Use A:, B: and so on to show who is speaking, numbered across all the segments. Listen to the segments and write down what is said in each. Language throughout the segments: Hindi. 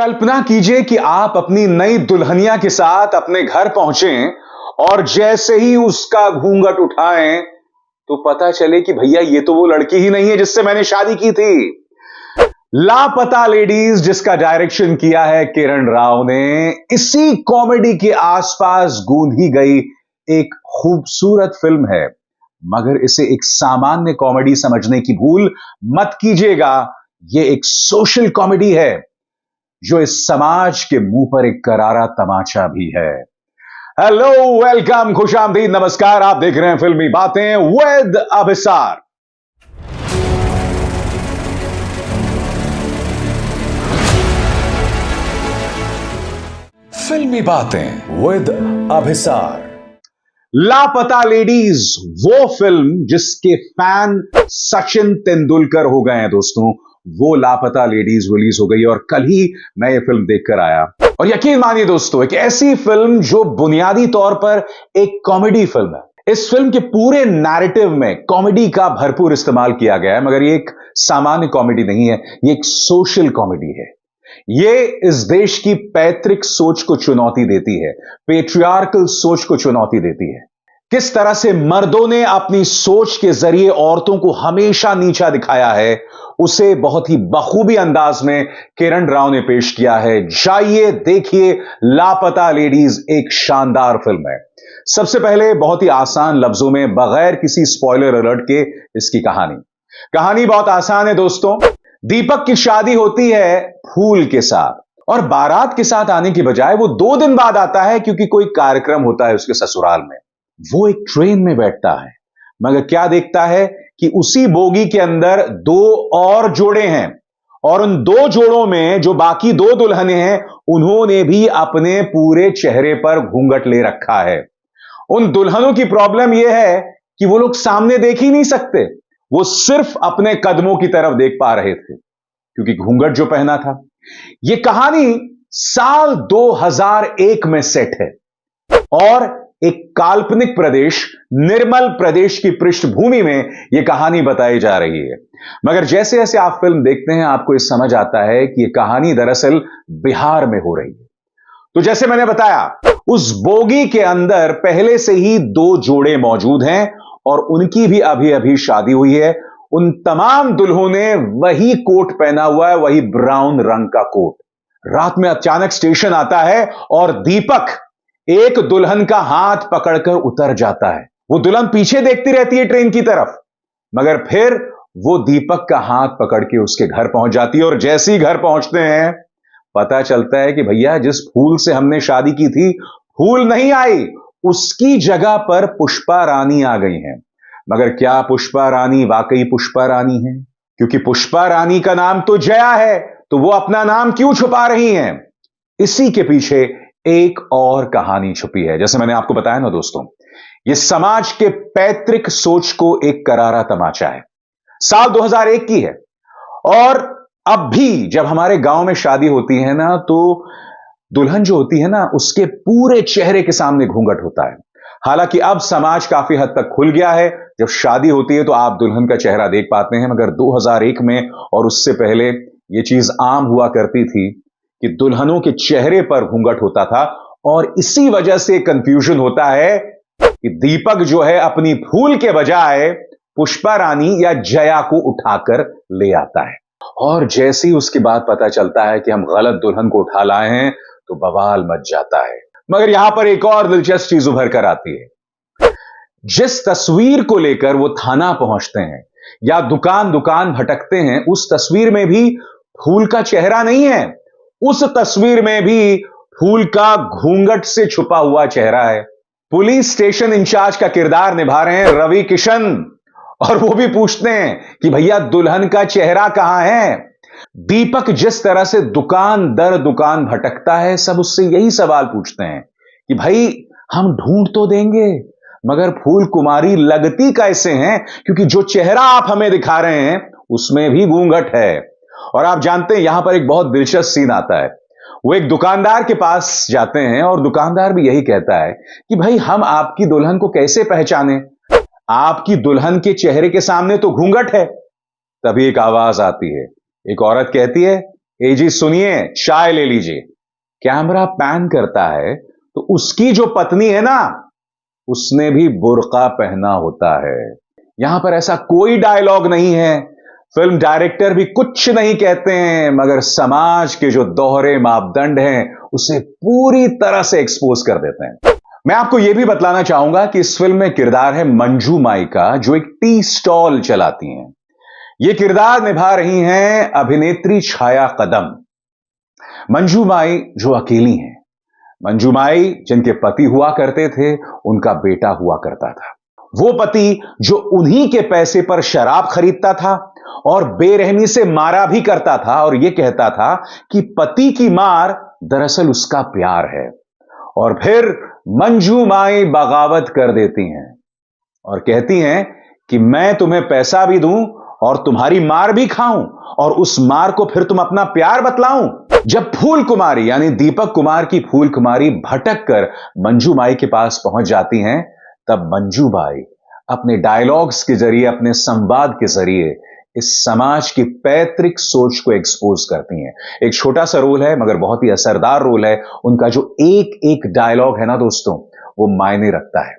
A: कल्पना कीजिए कि आप अपनी नई दुल्हनिया के साथ अपने घर पहुंचे और जैसे ही उसका घूंघट उठाएं तो पता चले कि भैया ये तो वो लड़की ही नहीं है जिससे मैंने शादी की थी। लापता लेडीज, जिसका डायरेक्शन किया है किरण राव ने, इसी कॉमेडी के आसपास गूंधी गई एक खूबसूरत फिल्म है। मगर इसे एक सामान्य कॉमेडी समझने की भूल मत कीजिएगा। यह एक सोशल कॉमेडी है जो इस समाज के मुंह पर एक करारा तमाचा भी है। हेलो, वेलकम, खुशामदीद, नमस्कार। आप देख रहे हैं फिल्मी बातें विद अभिसार। फिल्मी बातें विद अभिसार। लापता लेडीज, वो फिल्म जिसके फैन सचिन तेंदुलकर हो गए हैं दोस्तों, वो लापता लेडीज रिलीज हो गई और कल ही मैं ये फिल्म देखकर आया। और यकीन मानिए दोस्तों, एक ऐसी फिल्म जो बुनियादी तौर पर एक कॉमेडी फिल्म है। इस फिल्म के पूरे नैरेटिव में कॉमेडी का भरपूर इस्तेमाल किया गया है, मगर ये एक सामान्य कॉमेडी नहीं है, ये एक सोशल कॉमेडी है। ये इस देश की पैतृक सोच को चुनौती देती है, पेट्रियार्कल सोच को चुनौती देती है। किस तरह से मर्दों ने अपनी सोच के जरिए औरतों को हमेशा नीचा दिखाया है, उसे बहुत ही बखूबी अंदाज में किरण राव ने पेश किया है। जाइए देखिए लापता लेडीज, एक शानदार फिल्म है। सबसे पहले बहुत ही आसान लफ्जों में, बगैर किसी स्पॉइलर अलर्ट के, इसकी कहानी बहुत आसान है दोस्तों। दीपक की शादी होती है फूल के साथ, और बारात के साथ आने की बजाय वो 2 दिन बाद आता है क्योंकि कोई कार्यक्रम होता है उसके ससुराल में। वो एक ट्रेन में बैठता है, मगर क्या देखता है कि उसी बोगी के अंदर 2 और जोड़े हैं, और उन 2 जोड़ों में जो बाकी 2 दुल्हनें हैं, उन्होंने भी अपने पूरे चेहरे पर घूंघट ले रखा है। उन दुल्हनों की प्रॉब्लम यह है कि वो लोग सामने देख ही नहीं सकते, वो सिर्फ अपने कदमों की तरफ देख पा रहे थे क्योंकि घूंघट जो पहना था। यह कहानी साल 2001 में सेट है और एक काल्पनिक प्रदेश, निर्मल प्रदेश की पृष्ठभूमि में यह कहानी बताई जा रही है। मगर जैसे जैसे आप फिल्म देखते हैं, आपको यह समझ आता है कि यह कहानी दरअसल बिहार में हो रही है। तो जैसे मैंने बताया, उस बोगी के अंदर पहले से ही 2 जोड़े मौजूद हैं और उनकी भी अभी अभी शादी हुई है। उन तमाम दुल्हों ने वही कोट पहना हुआ है, वही ब्राउन रंग का कोट। रात में अचानक स्टेशन आता है और दीपक एक दुल्हन का हाथ पकड़कर उतर जाता है। वो दुल्हन पीछे देखती रहती है ट्रेन की तरफ, मगर फिर वो दीपक का हाथ पकड़ के उसके घर पहुंच जाती है। और जैसे ही घर पहुंचते हैं, पता चलता है कि भैया, जिस फूल से हमने शादी की थी, फूल नहीं आई, उसकी जगह पर पुष्पा रानी आ गई हैं। मगर क्या पुष्पा रानी वाकई पुष्पा रानी है? क्योंकि पुष्पा रानी का नाम तो जया है, तो वो अपना नाम क्यों छुपा रही हैं? इसी के पीछे एक और कहानी छुपी है। जैसे मैंने आपको बताया ना दोस्तों, यह समाज के पैतृक सोच को एक करारा तमाचा है। साल 2001 की है और अब भी जब हमारे गांव में शादी होती है ना, तो दुल्हन जो होती है ना, उसके पूरे चेहरे के सामने घूंघट होता है। हालांकि अब समाज काफी हद तक खुल गया है। जब शादी होती है तो आप दुल्हन का चेहरा देख पाते हैं, मगर 2001 में और उससे पहले यह चीज आम हुआ करती थी कि दुल्हनों के चेहरे पर घूंघट होता था। और इसी वजह से कंफ्यूजन होता है कि दीपक जो है अपनी फूल के बजाय पुष्पा रानी या जया को उठाकर ले आता है। और जैसे ही उसके बाद पता चलता है कि हम गलत दुल्हन को उठा लाए हैं, तो बवाल मच जाता है। मगर यहां पर एक और दिलचस्प चीज उभर कर आती है। जिस तस्वीर को लेकर वो थाना पहुंचते हैं या दुकान दुकान भटकते हैं, उस तस्वीर में भी फूल का चेहरा नहीं है। उस तस्वीर में भी फूल का घूंघट से छुपा हुआ चेहरा है। पुलिस स्टेशन इंचार्ज का किरदार निभा रहे हैं रवि किशन, और वो भी पूछते हैं कि भैया, दुल्हन का चेहरा कहां है? दीपक जिस तरह से दुकान दर दुकान भटकता है, सब उससे यही सवाल पूछते हैं कि भाई, हम ढूंढ तो देंगे, मगर फूल कुमारी लगती कैसे हैं? क्योंकि जो चेहरा आप हमें दिखा रहे हैं उसमें भी घूंघट है। और आप जानते हैं, यहां पर एक बहुत दिलचस्प सीन आता है। वो एक दुकानदार के पास जाते हैं और दुकानदार भी यही कहता है कि भाई, हम आपकी दुल्हन को कैसे पहचाने? आपकी दुल्हन के चेहरे के सामने तो घूंघट है। तभी एक आवाज आती है, एक औरत कहती है ए जी सुनिए, चाय ले लीजिए। कैमरा पैन करता है तो उसकी जो पत्नी है ना, उसने भी बुर्का पहना होता है। यहां पर ऐसा कोई डायलॉग नहीं है, फिल्म डायरेक्टर भी कुछ नहीं कहते हैं, मगर समाज के जो दोहरे मापदंड हैं उसे पूरी तरह से एक्सपोज कर देते हैं। मैं आपको यह भी बतलाना चाहूंगा कि इस फिल्म में किरदार है मंजू माई का, जो एक टी स्टॉल चलाती हैं। यह किरदार निभा रही हैं अभिनेत्री छाया कदम। मंजू माई जो अकेली हैं, मंजू माई जिनके पति हुआ करते थे, उनका बेटा हुआ करता था। वो पति जो उन्हीं के पैसे पर शराब खरीदता था और बेरहमी से मारा भी करता था, और यह कहता था कि पति की मार दरअसल उसका प्यार है। और फिर मंजू माई बगावत कर देती हैं और कहती हैं कि मैं तुम्हें पैसा भी दूं और तुम्हारी मार भी खाऊं, और उस मार को फिर तुम अपना प्यार बतलाऊं। जब फूल कुमारी यानी दीपक कुमार की फूल कुमारी भटक कर मंजू माई के पास पहुंच जाती हैं, तब मंजू बाई अपने डायलॉग्स के जरिए, अपने संवाद के जरिए इस समाज की पैतृक सोच को एक्सपोज करती हैं। एक छोटा सा रोल है मगर बहुत ही असरदार रोल है। उनका जो एक एक डायलॉग है ना दोस्तों, वो मायने रखता है।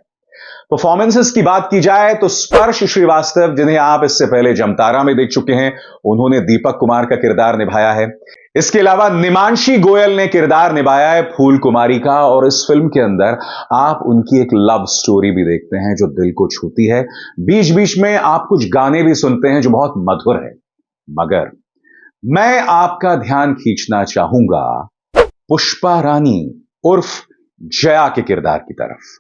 A: परफॉर्मेंसेस की बात की जाए तो स्पर्श श्रीवास्तव, जिन्हें आप इससे पहले जमतारा में देख चुके हैं, उन्होंने दीपक कुमार का किरदार निभाया है। इसके अलावा निमांशी गोयल ने किरदार निभाया है फूल कुमारी का, और इस फिल्म के अंदर आप उनकी एक लव स्टोरी भी देखते हैं जो दिल को छूती है। बीच बीच में आप कुछ गाने भी सुनते हैं जो बहुत मधुर है। मगर मैं आपका ध्यान खींचना चाहूंगा पुष्पा रानी उर्फ जया के किरदार की तरफ।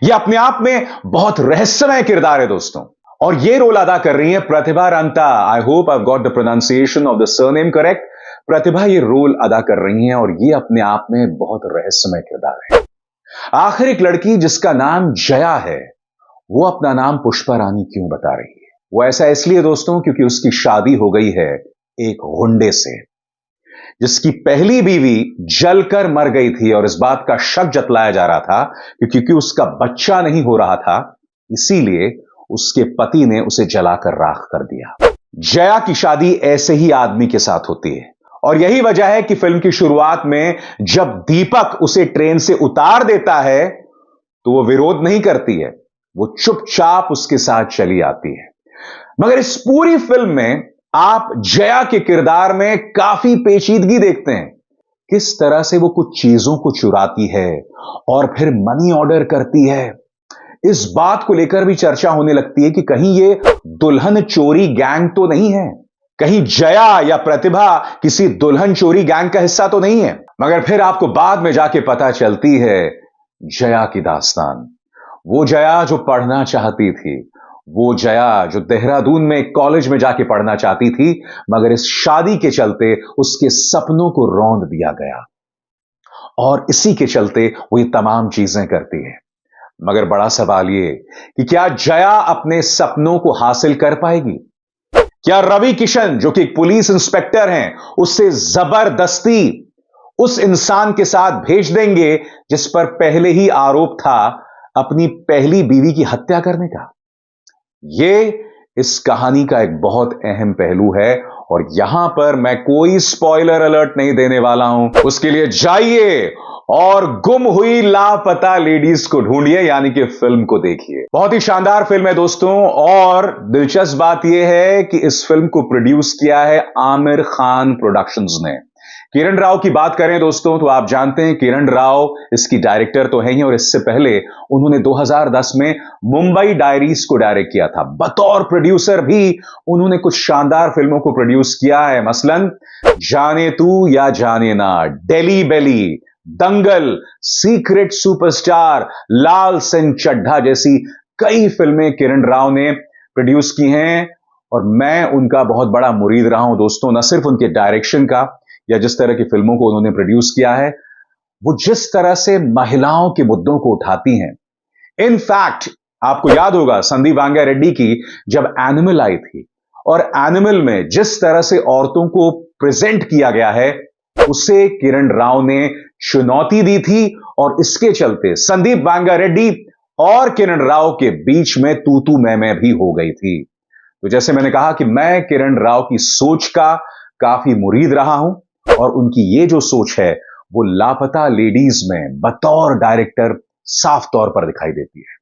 A: यह अपने आप में बहुत रहस्यमय किरदार है दोस्तों, और यह रोल अदा कर रही है Pratibha Ranta. I hope I got the pronunciation of the surname correct. Pratibha ये रोल अदा कर रही हैं और यह अपने आप में बहुत रहस्यमय किरदार है। आखिर एक लड़की जिसका नाम जया है, वो अपना नाम पुष्पा रानी क्यों बता रही है? वो ऐसा इसलिए दोस्तों क्योंकि उसकी शादी हो गई है एक गुंडे से, जिसकी पहली बीवी जलकर मर गई थी, और इस बात का शक जतलाया जा रहा था कि क्योंकि उसका बच्चा नहीं हो रहा था, इसीलिए उसके पति ने उसे जलाकर राख कर दिया। जया की शादी ऐसे ही आदमी के साथ होती है, और यही वजह है कि फिल्म की शुरुआत में जब दीपक उसे ट्रेन से उतार देता है तो वो विरोध नहीं करती है, वो चुपचाप उसके साथ चली आती है। मगर इस पूरी फिल्म में आप जया के किरदार में काफी पेचीदगी देखते हैं। किस तरह से वो कुछ चीजों को चुराती है और फिर मनी ऑर्डर करती है। इस बात को लेकर भी चर्चा होने लगती है कि कहीं ये दुल्हन चोरी गैंग तो नहीं है, कहीं जया या प्रतिभा किसी दुल्हन चोरी गैंग का हिस्सा तो नहीं है। मगर फिर आपको बाद में जाके पता चलती है जया की दास्तान। वो जया जो पढ़ना चाहती थी, वो जया जो देहरादून में एक कॉलेज में जाके पढ़ना चाहती थी, मगर इस शादी के चलते उसके सपनों को रौंद दिया गया, और इसी के चलते वो ये तमाम चीजें करती है। मगर बड़ा सवाल ये कि क्या जया अपने सपनों को हासिल कर पाएगी? क्या रवि किशन जो कि एक पुलिस इंस्पेक्टर हैं, उससे जबरदस्ती उस इंसान के साथ भेज देंगे जिस पर पहले ही आरोप था अपनी पहली बीवी की हत्या करने का? यह इस कहानी का एक बहुत अहम पहलू है, और यहां पर मैं कोई स्पॉइलर अलर्ट नहीं देने वाला हूं। उसके लिए जाइए और गुम हुई लापता लेडीज को ढूंढिए, यानी कि फिल्म को देखिए। बहुत ही शानदार फिल्म है दोस्तों, और दिलचस्प बात यह है कि इस फिल्म को प्रोड्यूस किया है आमिर खान प्रोडक्शंस ने। किरण राव की बात करें दोस्तों तो आप जानते हैं किरण राव इसकी डायरेक्टर तो है ही, और इससे पहले उन्होंने 2010 में मुंबई डायरीज को डायरेक्ट किया था। बतौर प्रोड्यूसर भी उन्होंने कुछ शानदार फिल्मों को प्रोड्यूस किया है, मसलन जाने तू या जाने ना, डेली बेली, दंगल, सीक्रेट सुपरस्टार, लाल सिंह चड्ढा जैसी कई फिल्में किरण राव ने प्रोड्यूस की हैं, और मैं उनका बहुत बड़ा मुरीद रहा हूं दोस्तों। न सिर्फ उनके डायरेक्शन का या जिस तरह की फिल्मों को उन्होंने प्रोड्यूस किया है, वो जिस तरह से महिलाओं के मुद्दों को उठाती हैं। इनफैक्ट आपको याद होगा संदीप वांगा रेड्डी की जब एनिमल आई थी, और एनिमल में जिस तरह से औरतों को प्रेजेंट किया गया है, उसे किरण राव ने चुनौती दी थी, और इसके चलते संदीप वांगा रेड्डी और किरण राव के बीच में तू मैं भी हो गई थी। तो जैसे मैंने कहा कि मैं किरण राव की सोच का काफी मुरीद रहा हूं और उनकी ये जो सोच है वो लापता लेडीज में बतौर डायरेक्टर साफ तौर पर दिखाई देती है।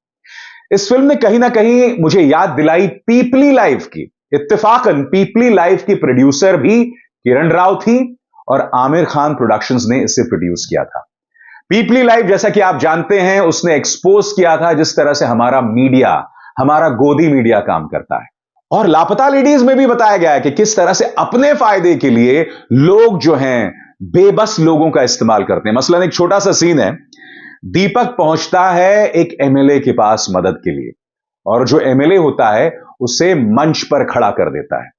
A: इस फिल्म ने कहीं ना कहीं मुझे याद दिलाई पीपली लाइफ की। इत्तेफाकन पीपली लाइफ की प्रोड्यूसर भी किरण राव थी और आमिर खान प्रोडक्शंस ने इसे प्रोड्यूस किया था। पीपली लाइफ, जैसा कि आप जानते हैं, उसने एक्सपोज किया था जिस तरह से हमारा मीडिया, हमारा गोदी मीडिया काम करता है। और लापता लेडीज में भी बताया गया है कि किस तरह से अपने फायदे के लिए लोग जो हैं बेबस लोगों का इस्तेमाल करते हैं। मसलन एक छोटा सा सीन है, दीपक पहुंचता है एक एमएलए के पास मदद के लिए और जो एमएलए होता है उसे मंच पर खड़ा कर देता है।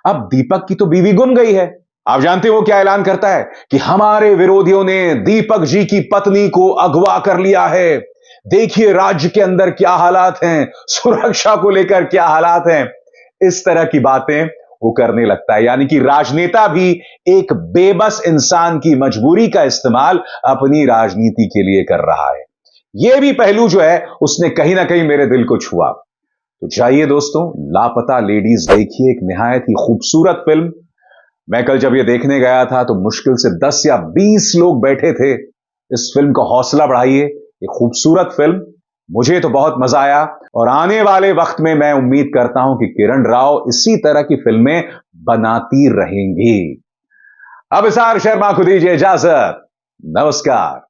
A: अब दीपक की तो बीवी गुम गई है। आप जानते हो वो क्या ऐलान करता है कि हमारे विरोधियों ने दीपक जी की पत्नी को अगवा कर लिया है, देखिए राज्य के अंदर क्या हालात हैं, सुरक्षा को लेकर क्या हालात हैं। इस तरह की बातें वो करने लगता है। यानी कि राजनेता भी एक बेबस इंसान की मजबूरी का इस्तेमाल अपनी राजनीति के लिए कर रहा है। यह भी पहलू जो है उसने कहीं ना कहीं मेरे दिल को छुआ। तो जाइए दोस्तों, लापता लेडीज देखिए, एक निहायत ही खूबसूरत फिल्म। मैं कल जब यह देखने गया था तो मुश्किल से 10 या 20 लोग बैठे थे। इस फिल्म का हौसला बढ़ाइए, ये खूबसूरत फिल्म, मुझे तो बहुत मजा आया और आने वाले वक्त में मैं उम्मीद करता हूं कि किरण राव इसी तरह की फिल्में बनाती रहेंगी। अभिसार शर्मा को दीजिए इजाजत। नमस्कार।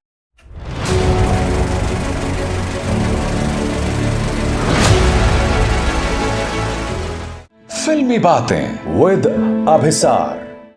A: फिल्मी बातें विद अभिसार।